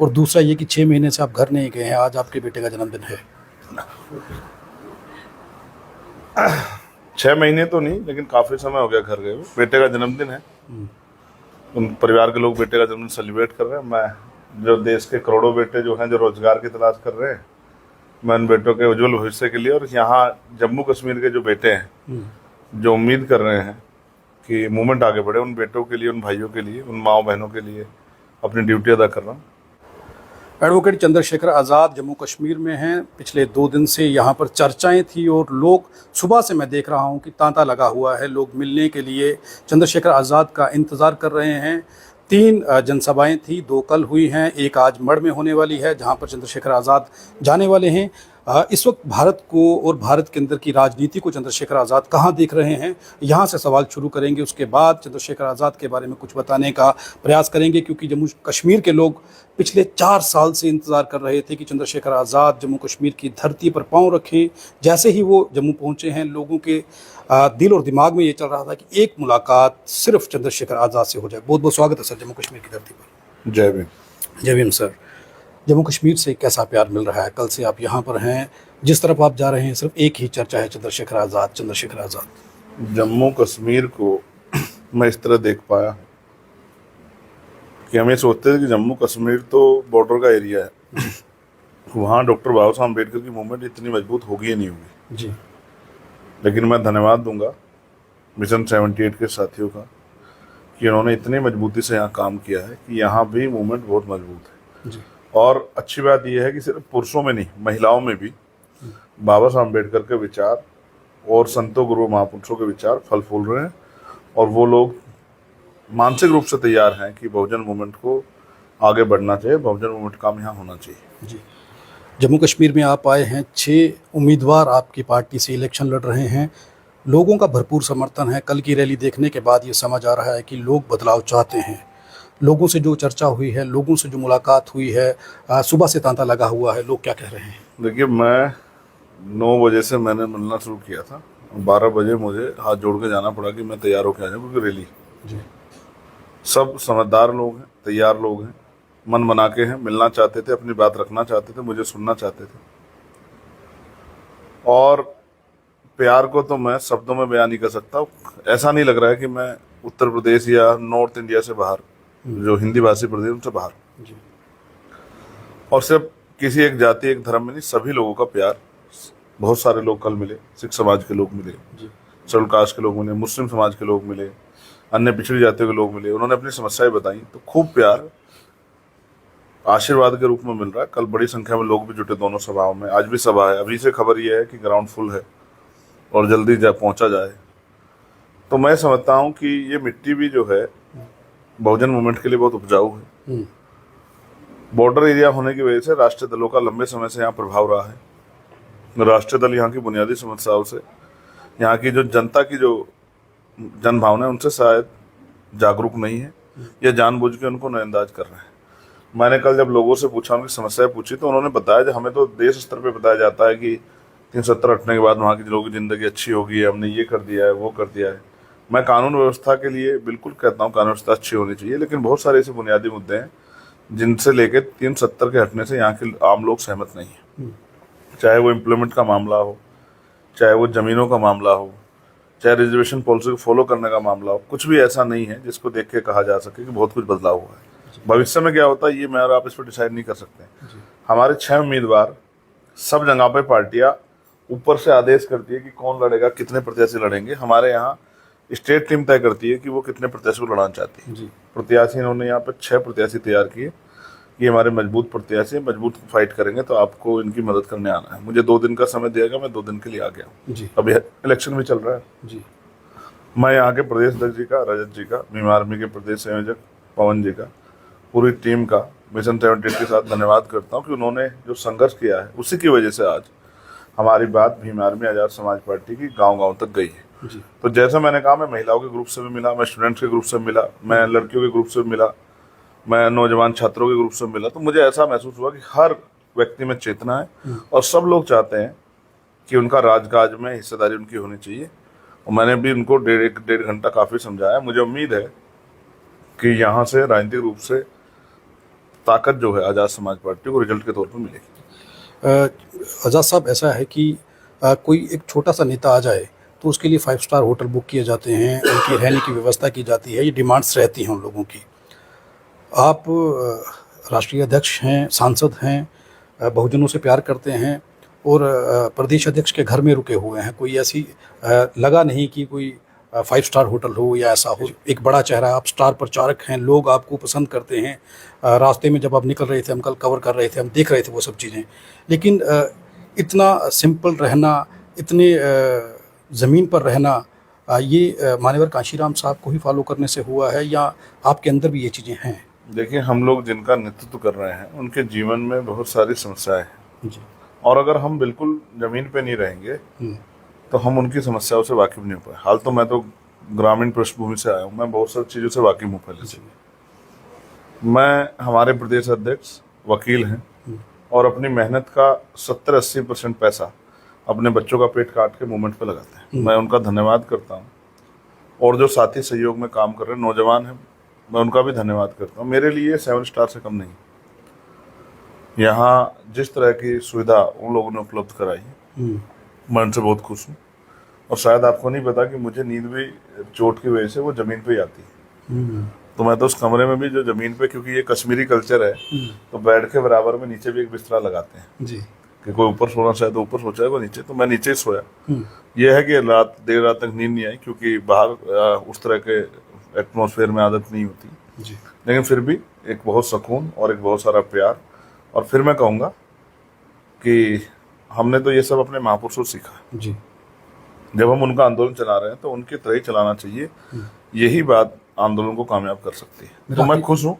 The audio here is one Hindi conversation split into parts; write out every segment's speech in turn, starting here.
और दूसरा ये कि 6 महीने से आप घर नहीं गए हैं, आज आपके बेटे का जन्मदिन है। 6 महीने तो नहीं, लेकिन काफ़ी समय हो गया घर गए हुए। बेटे का जन्मदिन है, उन परिवार के लोग बेटे का जन्मदिन सेलिब्रेट कर रहे हैं। मैं जो देश के करोड़ों बेटे जो हैं, जो रोजगार की तलाश कर रहे हैं, मैं उन बेटों के उज्जवल भविष्य के लिए, और यहाँ जम्मू कश्मीर के जो बेटे हैं जो उम्मीद कर रहे हैं कि मूवमेंट आगे बढ़े, उन बेटों के लिए, उन भाइयों के लिए, उन माओ बहनों के लिए अपनी ड्यूटी अदा कर रहा हूँ। एडवोकेट चंद्रशेखर आज़ाद जम्मू कश्मीर में हैं। पिछले 2 दिन से यहाँ पर चर्चाएं थी और लोग, सुबह से मैं देख रहा हूँ कि तांता लगा हुआ है, लोग मिलने के लिए चंद्रशेखर आज़ाद का इंतज़ार कर रहे हैं। 3 जनसभाएं थी, 2 कल हुई हैं, एक आज मढ़ में होने वाली है जहाँ पर चंद्रशेखर आज़ाद जाने वाले हैं। इस वक्त भारत को और भारत के अंदर की राजनीति को चंद्रशेखर आज़ाद कहाँ देख रहे हैं, यहाँ से सवाल शुरू करेंगे। उसके बाद चंद्रशेखर आज़ाद के बारे में कुछ बताने का प्रयास करेंगे, क्योंकि जम्मू कश्मीर के लोग पिछले 4 साल से इंतज़ार कर रहे थे कि चंद्रशेखर आज़ाद जम्मू कश्मीर की धरती पर पाँव रखें। जैसे ही वो जम्मू पहुँचे हैं, लोगों के दिल और दिमाग में ये चल रहा था कि एक मुलाकात सिर्फ चंद्रशेखर आज़ाद से हो जाए। बहुत बहुत स्वागत है सर जम्मू कश्मीर की धरती पर। जय भीम। जय भीम सर। जम्मू कश्मीर से कैसा प्यार मिल रहा है? कल से आप यहाँ पर हैं, जिस तरफ आप जा रहे हैं सिर्फ एक ही चर्चा है, चंद्रशेखर आज़ाद, चंद्रशेखर आज़ाद। जम्मू कश्मीर को मैं इस तरह देख पाया कि हम ये सोचते थे कि जम्मू कश्मीर तो बॉर्डर का एरिया है, वहाँ डॉक्टर बाबा साहब अम्बेडकर की मूवमेंट इतनी मजबूत होगी या नहीं होगी जी। लेकिन मैं धन्यवाद दूंगा मिशन 78 के साथियों का कि उन्होंने इतनी मजबूती से यहाँ काम किया है कि यहाँ भी मूवमेंट बहुत मजबूत है। जी। और अच्छी बात यह है कि सिर्फ पुरुषों में नहीं, महिलाओं में भी बाबा साहब अम्बेडकर के विचार और संतों गुरु महापुरुषों के विचार फल फूल रहे हैं, और वो लोग मानसिक रूप से तैयार हैं कि बहुजन मूवमेंट को आगे बढ़ना चाहिए, बहुजन मूवमेंट काम यहाँ होना चाहिए। जी। जम्मू कश्मीर में आप आए हैं, 6 उम्मीदवार आपकी पार्टी से इलेक्शन लड़ रहे हैं, लोगों का भरपूर समर्थन है। कल की रैली देखने के बाद ये समझ आ रहा है कि लोग बदलाव चाहते हैं। लोगों से जो चर्चा हुई है, लोगों से जो मुलाकात हुई है, सुबह से तांता लगा हुआ है, लोग क्या कह रहे हैं? देखिए, मैं 9 बजे से मैंने मिलना शुरू किया था, 12 बजे मुझे हाथ जोड़ के जाना पड़ा कि मैं तैयार होकर आ जाऊँ, क्योंकि रैली जी। सब समझदार लोग हैं, तैयार लोग हैं, मन बना के हैं, मिलना चाहते थे, अपनी बात रखना चाहते थे, मुझे सुनना चाहते थे। और प्यार को तो मैं शब्दों में बयान नहीं कर सकता। ऐसा नहीं लग रहा है कि मैं उत्तर प्रदेश या नॉर्थ इंडिया से बाहर, जो हिंदी भाषी प्रदेश, उनसे बाहर, जी। और सिर्फ किसी एक जाति, एक धर्म में नहीं, सभी लोगों का प्यार। बहुत सारे लोग कल मिले, सिख समाज के लोग मिले, शेड्यूल कास्ट के लोग मिले, मुस्लिम समाज के लोग मिले, अन्य पिछड़ी जातियों के लोग मिले, उन्होंने अपनी समस्याएं बताई, तो खूब प्यार आशीर्वाद के रूप में मिल रहा है। कल बड़ी संख्या में लोग भी जुटे दोनों सभाओं में, आज भी सभा है। अभी से खबर यह है कि ग्राउंड फुल है और जल्दी पहुंचा जाए। तो मैं समझता हूं कि ये मिट्टी भी जो है बहुजन मूवमेंट के लिए बहुत उपजाऊ है। बॉर्डर एरिया होने की वजह से राष्ट्रीय दलों का लंबे समय से यहाँ प्रभाव रहा है। राष्ट्रीय दल यहाँ की बुनियादी समस्याओं से, यहाँ की जो जनता की जो जन भावना है, उनसे शायद जागरूक नहीं है, या जानबूझ के उनको नजरअंदाज कर रहे हैं। मैंने कल जब लोगों से पूछा, उनकी समस्याएं पूछी, तो उन्होंने बताया कि हमें तो देश स्तर पे बताया जाता है कि 370 हटने के बाद वहाँ के लोगों की ज़िंदगी अच्छी होगी, हमने ये कर दिया है, वो कर दिया है। मैं कानून व्यवस्था के लिए बिल्कुल कहता हूँ कानून व्यवस्था अच्छी होनी चाहिए, लेकिन बहुत सारे ऐसे बुनियादी मुद्दे हैं जिनसे लेकर 370 के हटने से यहाँ के आम लोग सहमत नहीं है। चाहे वो एम्प्लॉयमेंट का मामला हो, चाहे वो ज़मीनों का मामला हो, चाहे रिजर्वेशन पॉलिसी को फॉलो करने का मामला हो, कुछ भी ऐसा नहीं है जिसको देख के कहा जा सके कि बहुत कुछ बदलाव हुआ है। भविष्य में क्या होता है ये मैं और आप इस पर डिसाइड नहीं कर सकते। हमारे 6 उम्मीदवार, सब जगह पे पार्टियां ऊपर से आदेश करती है कि कौन लड़ेगा, कितने प्रत्याशी लड़ेंगे। हमारे यहाँ स्टेट टीम तय करती है कि वो कितने प्रत्याशी को लड़ाना चाहती है। प्रत्याशी, इन्होंने यहाँ पे 6 प्रत्याशी तैयार किए, ये हमारे मजबूत प्रत्याशी, मजबूत फाइट करेंगे, तो आपको इनकी मदद करने आना है। मुझे 2 दिन का समय दिया गया, मैं 2 दिन के लिए आ गया हूँ। अभी इलेक्शन भी चल रहा है जी। मैं यहाँ के प्रदेश अध्यक्ष जी का, रजत जी का, भीम आर्मी के प्रदेश संयोजक पवन जी का, पूरी टीम का मिशन 78 के साथ धन्यवाद करता हूँ कि उन्होंने जो संघर्ष किया है, उसी की वजह से आज हमारी बात भीम आर्मी आज़ाद समाज पार्टी की गांव-गांव तक गई है। तो जैसा मैंने कहा, मैं महिलाओं के ग्रुप से भी मिला, मैं स्टूडेंट्स के ग्रुप से मिला, मैं लड़कियों के ग्रुप से मिला, मैं नौजवान छात्रों के ग्रुप से मिला, तो मुझे ऐसा महसूस हुआ कि हर व्यक्ति में चेतना है और सब लोग चाहते हैं कि उनका राजकाज में हिस्सेदारी उनकी होनी चाहिए। और मैंने भी उनको डेढ़ घंटा काफ़ी समझाया। मुझे उम्मीद है कि यहाँ से राजनीतिक रूप से ताकत जो है आज़ाद समाज पार्टी को रिजल्ट के तौर पर मिलेगी। आज़ाद साहब, ऐसा है कि कोई एक छोटा सा नेता आ जाए तो उसके लिए 5 स्टार होटल बुक किए जाते हैं, उनकी रहने की व्यवस्था की जाती है, ये डिमांड्स रहती हैं उन लोगों की। आप राष्ट्रीय अध्यक्ष हैं, सांसद हैं, बहुजनों से प्यार करते हैं और प्रदेश अध्यक्ष के घर में रुके हुए हैं। कोई ऐसी लगा नहीं कि कोई 5 स्टार होटल हो या ऐसा हो। एक बड़ा चेहरा, आप स्टार प्रचारक हैं, लोग आपको पसंद करते हैं। रास्ते में जब आप निकल रहे थे, हम कल कवर कर रहे थे, हम देख रहे थे वो सब चीज़ें। लेकिन इतना सिंपल रहना, इतने ज़मीन पर रहना, ये मान्यवर कांशीराम साहब को ही फॉलो करने से हुआ है या आपके अंदर भी ये चीज़ें हैं? देखिए, हम लोग जिनका नेतृत्व कर रहे हैं उनके जीवन में बहुत सारी समस्याएं हैं जी। और अगर हम बिल्कुल जमीन पे नहीं रहेंगे तो हम उनकी समस्याओं से वाकिफ नहीं हो पाए। हाल तो मैं तो ग्रामीण पृष्ठभूमि से आया हूँ, मैं बहुत सारी चीज़ों से वाकिफ हूँ पहले से। मैं हमारे प्रदेश अध्यक्ष वकील हैं और अपनी मेहनत का 70-80% पैसा अपने बच्चों का पेट काट के मूवमेंट पे लगाते हैं। मैं उनका धन्यवाद करता हूँ और जो साथी सहयोग में काम कर रहे हैं नौजवान हैं, मैं उनका भी धन्यवाद करता हूँ। मेरे लिए 7 स्टार से कम नहीं। यहाँ जिस तरह की सुविधा उन लोगों ने उपलब्ध कराई है, मैं उनसे बहुत खुश हूँ। और शायद आपको नहीं पता कि मुझे नींद भी चोट की वजह से वो ज़मीन पे ही आती है। तो मैं तो उस कमरे में भी जो ज़मीन पे, क्योंकि ये कश्मीरी कल्चर है, तो बेड के बराबर में नीचे भी एक बिस्तरा लगाते हैं जी। कि कोई ऊपर सोना चाहे तो ऊपर सोचा है, कोई नीचे, तो मैं नीचे ही सोया। ये है कि देर रात तक नींद नहीं आई क्योंकि बाहर उस तरह के एटमॉस्फेयर में आदत नहीं होती जी। लेकिन फिर भी एक बहुत सुकून और एक बहुत सारा प्यार। और फिर मैं कहूँगा कि हमने तो ये सब अपने महापुरुषों से सीखा है। जी। जब हम उनका आंदोलन चला रहे हैं तो उनकी तरह ही चलाना चाहिए। यही बात आंदोलन को कामयाब कर सकती है। तो मैं खुश हूँ।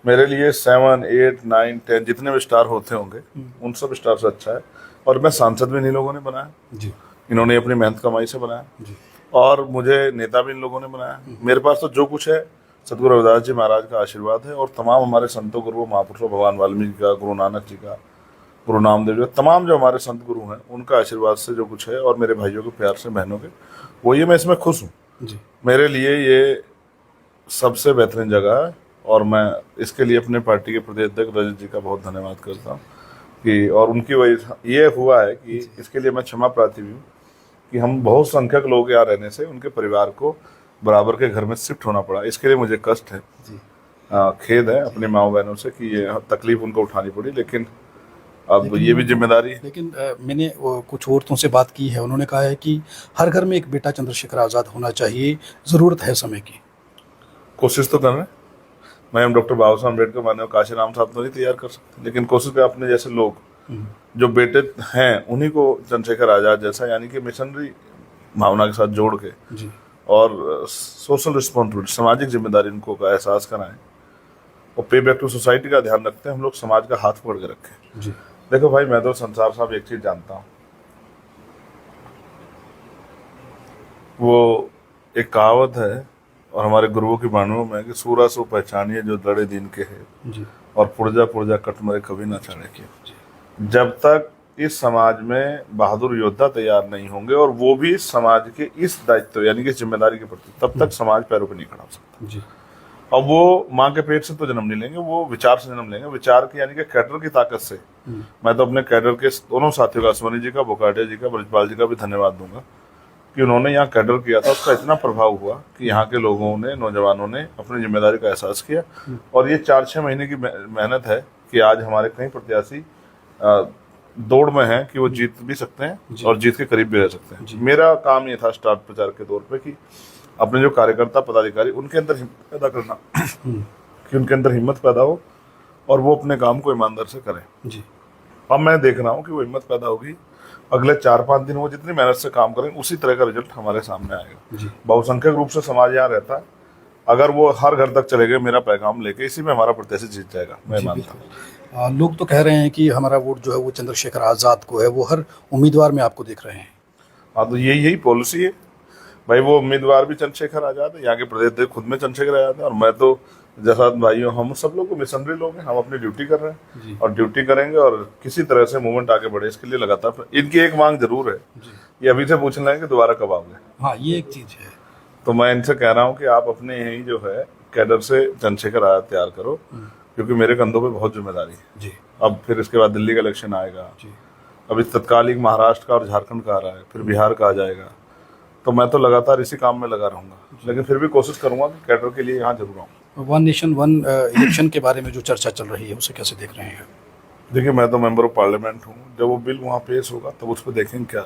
मेरे लिए 7, 8, 9, 10 जितने भी स्टार होते होंगे उन सब स्टार से अच्छा है। और मैं सांसद भी इन लोगों ने बनाया जी। इन्होंने अपनी मेहनत कमाई से बनाया जी। और मुझे नेता भी इन लोगों ने बनाया। मेरे पास तो जो कुछ है सतगुरु रविदास जी महाराज का आशीर्वाद है और तमाम हमारे संतों गुरुओं महापुरुषों, भगवान वाल्मीकि का, गुरु नानक जी का, गुरु नामदेव जी, तमाम जो हमारे संत गुरु हैं उनका आशीर्वाद से जो कुछ है और मेरे भाइयों के प्यार से, बहनों के, वो ये मैं इसमें खुश हूँ। मेरे लिए ये सबसे बेहतरीन जगह है और मैं इसके लिए अपने पार्टी के प्रदेश अध्यक्ष रजत जी का बहुत धन्यवाद करता हूँ कि और उनकी वजह ये हुआ है कि इसके लिए मैं क्षमा प्रार्थी भी हूँ कि हम बहुत संख्यक लोग यहाँ रहने से उनके परिवार को बराबर के घर में शिफ्ट होना पड़ा। इसके लिए मुझे कष्ट है, खेद है अपने माँ बहनों से कि ये तकलीफ उनको उठानी पड़ी, लेकिन अब ये भी जिम्मेदारी है। लेकिन मैंने कुछ औरतों से बात की है, उन्होंने कहा है कि हर घर में एक बेटा चंद्रशेखर आज़ाद होना चाहिए, ज़रूरत है समय की। कोशिश तो कर रहे हैं। मैं हम डॉक्टर बाबा साहब अम्बेडकर मानव काशीराम साहब तो नहीं तैयार कर सकते, लेकिन कोशिश कर अपने जैसे लोग जो बेटे हैं उन्हीं को चंद्रशेखर आज़ाद जैसा, यानी कि मिशनरी भावना के साथ जोड़ के और सोशल रिस्पॉन्सिबिलिटी, सामाजिक जिम्मेदारी इनको का एहसास कराएं और पे बैक टू सोसाइटी का ध्यान रखते हैं। हम लोग समाज का हाथ पकड़ के रखें। देखो भाई, मैं तो संसार साहब एक चीज जानता हूँ, वो एक कहावत है और हमारे गुरुओं की वाणियों में कि सूरा सो पहचानिए जो लड़े दिन के है और पुर्जा पुर्जा कट मरे कभी ना छाड़े के। जब तक इस समाज में बहादुर योद्धा तैयार नहीं होंगे और वो भी समाज के इस दायित्व यानी कि जिम्मेदारी के प्रति, तब तक समाज पैरों पर नहीं खड़ा हो सकता। अब वो माँ के पेट से तो जन्म नहीं लेंगे, वो विचार से जन्म लेंगे, विचार की यानी कि कैडर की ताकत से। मैं तो अपने कैडर के दोनों साथियों का, अश्वनी जी का, बोकाडिया जी का, ब्रजपाल जी का भी धन्यवाद दूंगा कि उन्होंने यहाँ कैडर किया था। उसका इतना प्रभाव हुआ कि यहाँ के लोगों ने, नौजवानों ने अपनी जिम्मेदारी का एहसास किया और ये 4-6 महीने की मेहनत है कि आज हमारे कई प्रत्याशी दौड़ में हैं कि वो जीत भी सकते हैं और जीत के करीब भी रह सकते हैं। मेरा काम ये था स्टार प्रचार के तौर पे कि अपने जो कार्यकर्ता पदाधिकारी उनके अंदर हिम्मत पैदा करना कि उनके अंदर हिम्मत पैदा हो और वो अपने काम को ईमानदार से करें। अब मैं देख रहा हूँ कि वो हिम्मत पैदा होगी। अगले 4-5 दिन वो जितनी मेहनत से काम करेंगे उसी तरह का रिजल्ट हमारे सामने आएगा। बहुसंख्यक रूप से समाज यहाँ रहता है, अगर वो हर घर तक चले गए मेरा पैगाम लेके, इसी में हमारा प्रत्याशी जीत जाएगा, मैं मानता हूँ। लोग तो कह रहे हैं कि हमारा वोट जो है वो चंद्रशेखर आज़ाद को है, वो हर उम्मीदवार में आपको देख रहे हैं। हाँ, तो यही पॉलिसी है भाई। वो उम्मीदवार भी चंद्रशेखर आज़ाद है, यहाँ के प्रदेश अध्यक्ष खुद में चंद्रशेखर आज़ाद है और मैं तो जैसा भाइयों, हम सब लोग मिशनरी लोग हैं, हम अपनी ड्यूटी कर रहे हैं और ड्यूटी करेंगे और किसी तरह से मूवमेंट आगे बढ़े इसके लिए लगातार। इनकी एक मांग जरूर है, ये अभी से पूछ रहे हैं कि दोबारा कब आओगे। हाँ, ये एक चीज है। तो मैं इनसे कह रहा हूँ कि आप अपने यही जो है कैडर से चंद्रशेखर आज़ाद तैयार करो क्योंकि मेरे कंधों पे बहुत जिम्मेदारी है जी अब। फिर इसके बाद दिल्ली का इलेक्शन आएगा, जी अभी तत्कालिक महाराष्ट्र का और झारखंड का आ रहा है, फिर बिहार का आ जाएगा। तो मैं तो लगातार इसी काम में लगा रहूंगा, लेकिन फिर भी कोशिश करूंगा कि कैडर के लिए यहाँ जरूर आऊँ। वन नेशन वन इलेक्शन के बारे में जो चर्चा चल रही है उसे कैसे देख रहे हैं? देखिए, मैं तो मेंबर ऑफ पार्लियामेंट हूँ, जब वो बिल वहाँ पेश होगा तब उस पर देखेंगे क्या।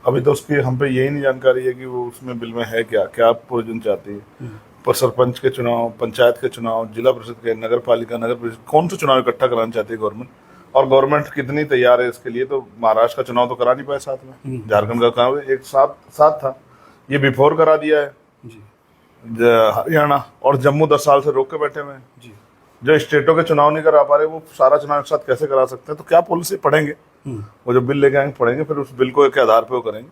अभी तो उसकी हम पे यही नहीं जानकारी है कि वो उसमें बिल में है क्या, क्या प्रोविजन चाहती है। पर सरपंच के चुनाव, पंचायत के चुनाव, जिला परिषद के, नगर पालिका, नगर परिषद, कौन से चुनाव इकट्ठा कराना चाहती है गवर्नमेंट, और गवर्नमेंट कितनी तैयार है इसके लिए। तो महाराष्ट्र का चुनाव तो करा नहीं पाए साथ में, झारखंड का काम एक साथ था, ये बिफोर करा दिया है जी हरियाणा, और जम्मू 10 साल से रोक के बैठे हुए हैं। जी जो स्टेटों के चुनाव नहीं करा पा रहे, वो सारा चुनाव एक साथ कैसे करा सकते हैं। तो क्या पॉलिसी पढ़ेंगे, वो जो बिल लेके आएंगे पढ़ेंगे, फिर उस बिल को के आधार पे वो करेंगे।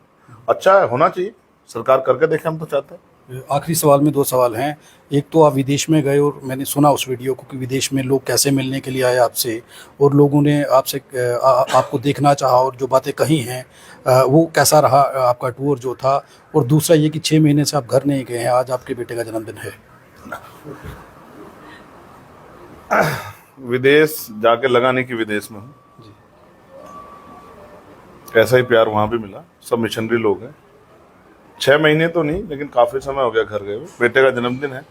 अच्छा है, होना चाहिए, सरकार करके देखे, हम तो चाहते हैं। आखिरी सवाल में 2 सवाल हैं। एक तो आप विदेश में गए और मैंने सुना उस वीडियो को कि विदेश में लोग कैसे मिलने के लिए आए आपसे, और लोगों ने आपसे आपको देखना चाहा और जो बातें कही हैं वो कैसा रहा आपका टूर जो था। और दूसरा ये कि 6 महीने से आप घर नहीं गए हैं, आज आपके बेटे का जन्मदिन है। विदेश जाके लगा नहीं कि विदेश में हूँ, ऐसा ही प्यार वहां भी मिला। सब मिशनरी लोग हैं। 6 महीने तो नहीं, लेकिन काफी समय हो गया घर गए हुए। बेटे का जन्मदिन है,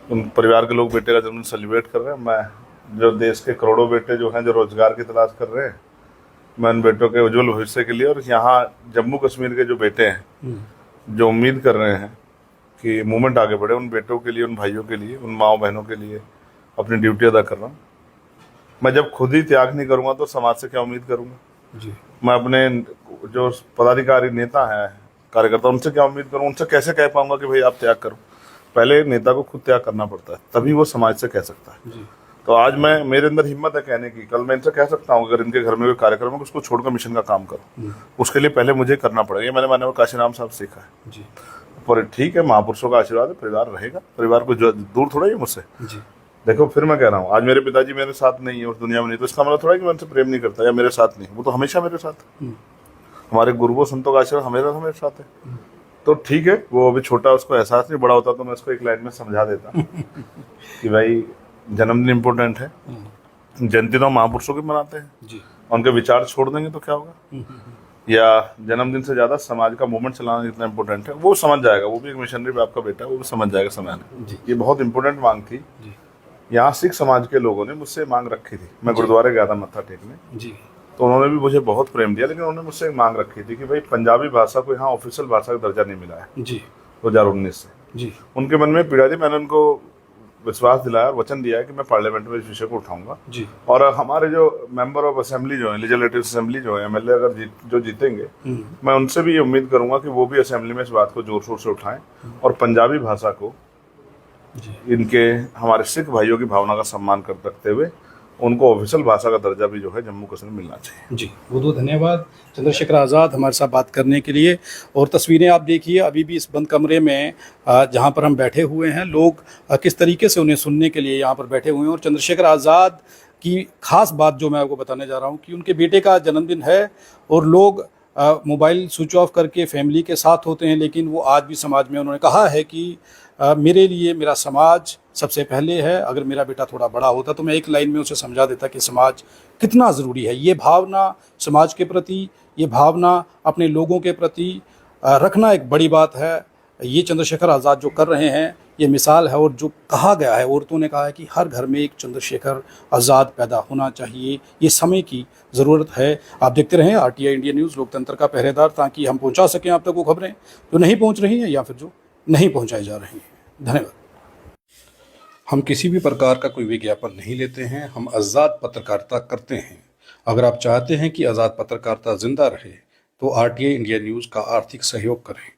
उन परिवार के लोग बेटे का जन्मदिन सेलिब्रेट कर रहे हैं। मैं जो देश के करोड़ों बेटे जो हैं, जो रोजगार की तलाश कर रहे हैं, मैं उन बेटों के उज्जवल भविष्य के लिए, और यहाँ जम्मू कश्मीर के जो बेटे हैं जो उम्मीद कर रहे हैं कि मूवमेंट आगे बढ़े, उन बेटों के लिए, उन भाइयों के लिए, उन माओ बहनों के लिए अपनी ड्यूटी अदा कर रहा हूँ। मैं जब खुद ही त्याग नहीं करूँगा तो समाज से क्या उम्मीद करूँगा जी। मैं अपने जो पदाधिकारी नेता हैं, कार्यकर्ता, उनसे क्या उम्मीद करूँ, उनसे कैसे कह पाऊंगा कि भाई आप त्याग करो। पहले नेता को खुद त्याग करना पड़ता है, तभी वो समाज से कह सकता है। जी। तो आज मैं, मेरे अंदर हिम्मत है कहने की, कल मैं इनसे कह सकता हूँ अगर इनके घर में कोई कार्यक्रम है उसको छोड़कर मिशन का काम करो। उसके लिए पहले मुझे करना पड़ेगा। ये मैंने माननीय काशीराम साहब सीखा है। जी पर ठीक है, महापुरुषों का आशीर्वाद है, परिवार रहेगा, परिवार को जो दूर थोड़ा ही है मुझसे। जी देखो, फिर मैं कह रहा हूँ, आज मेरे पिताजी मेरे साथ नहीं है उस दुनिया में, नहीं, तो इसका मतलब थोड़ा कि मैं उनसे प्रेम नहीं करता या मेरे साथ नहीं, वो तो हमेशा मेरे साथ है। हमारे गुरुओं संतों का आशीर्वाद हमेशा हमारे साथ है। तो ठीक है, वो अभी छोटा, उसको एहसास नहीं, बड़ा होता तो मैं उसको एक लाइन में समझा देता कि भाई जन्मदिन इम्पोर्टेंट है, जयंती तो महापुरुषों की मनाते हैं जी। उनके विचार छोड़ देंगे तो क्या होगा। या जन्मदिन से ज्यादा समाज का मूवमेंट चलाना इतना इम्पोर्टेंट है, वो समझ जाएगा। वो भी एक मिशनरी बाप का बेटा है, वो भी समझ जाएगा समय में। ये बहुत इंपॉर्टेंट मांग थी। यहाँ सिख समाज के लोगों ने मुझसे मांग रखी थी। मैं गुरुद्वारे गया था मत्था टेकने जी, तो उन्होंने भी मुझे बहुत प्रेम दिया, लेकिन उन्होंने मुझसे एक मांग रखी थी कि भाई पंजाबी भाषा को यहाँ ऑफिशियल भाषा का दर्जा नहीं मिला है जी 2019 से जी। उनके मन में पीड़ा थी। मैंने उनको विश्वास दिलाया, वचन दिया है कि मैं पार्लियामेंट में इस विषय को उठाऊंगा जी। और हमारे जो मेंबर ऑफ असेंबली जो है, लेजिस्लेटिव असेंबली जो है, एमएलए अगर जो जीतेंगे, मैं उनसे भी ये उम्मीद करूंगा कि वो भी असेंबली में इस बात को जोर शोर से उठाएं और पंजाबी भाषा को इनके, हमारे सिख भाइयों की भावना का सम्मान कर रखते हुए उनको ऑफिशियल भाषा का दर्जा भी जो है जम्मू कश्मीर मिलना चाहिए जी। बहुत बहुत धन्यवाद चंद्रशेखर आज़ाद हमारे साथ बात करने के लिए। और तस्वीरें आप देखिए, अभी भी इस बंद कमरे में जहां पर हम बैठे हुए हैं, लोग किस तरीके से उन्हें सुनने के लिए यहाँ पर बैठे हुए हैं। और चंद्रशेखर आज़ाद की खास बात जो मैं आपको बताने जा रहा हूँ कि उनके बेटे का जन्मदिन है और लोग मोबाइल स्विच ऑफ करके फैमिली के साथ होते हैं, लेकिन वो आज भी समाज में, उन्होंने कहा है कि मेरे लिए मेरा समाज सबसे पहले है। अगर मेरा बेटा थोड़ा बड़ा होता तो मैं एक लाइन में उसे समझा देता कि समाज कितना ज़रूरी है। ये भावना समाज के प्रति, ये भावना अपने लोगों के प्रति रखना एक बड़ी बात है। ये चंद्रशेखर आज़ाद जो कर रहे हैं ये मिसाल है। और जो कहा गया है, औरतों ने कहा है कि हर घर में एक चंद्रशेखर आज़ाद पैदा होना चाहिए, ये समय की ज़रूरत है। आप देखते रहें आरटीआई इंडिया न्यूज़, लोकतंत्र का पहरेदार, ताकि हम पहुंचा सकें आप तक वो खबरें जो नहीं पहुंच रही हैं या फिर जो नहीं पहुंचाई जा रही हैं। धन्यवाद। हम किसी भी प्रकार का कोई विज्ञापन नहीं लेते हैं, हम आज़ाद पत्रकारिता करते हैं। अगर आप चाहते हैं कि आज़ाद पत्रकारिता जिंदा रहे तो आरटीआई इंडिया न्यूज़ का आर्थिक सहयोग करें।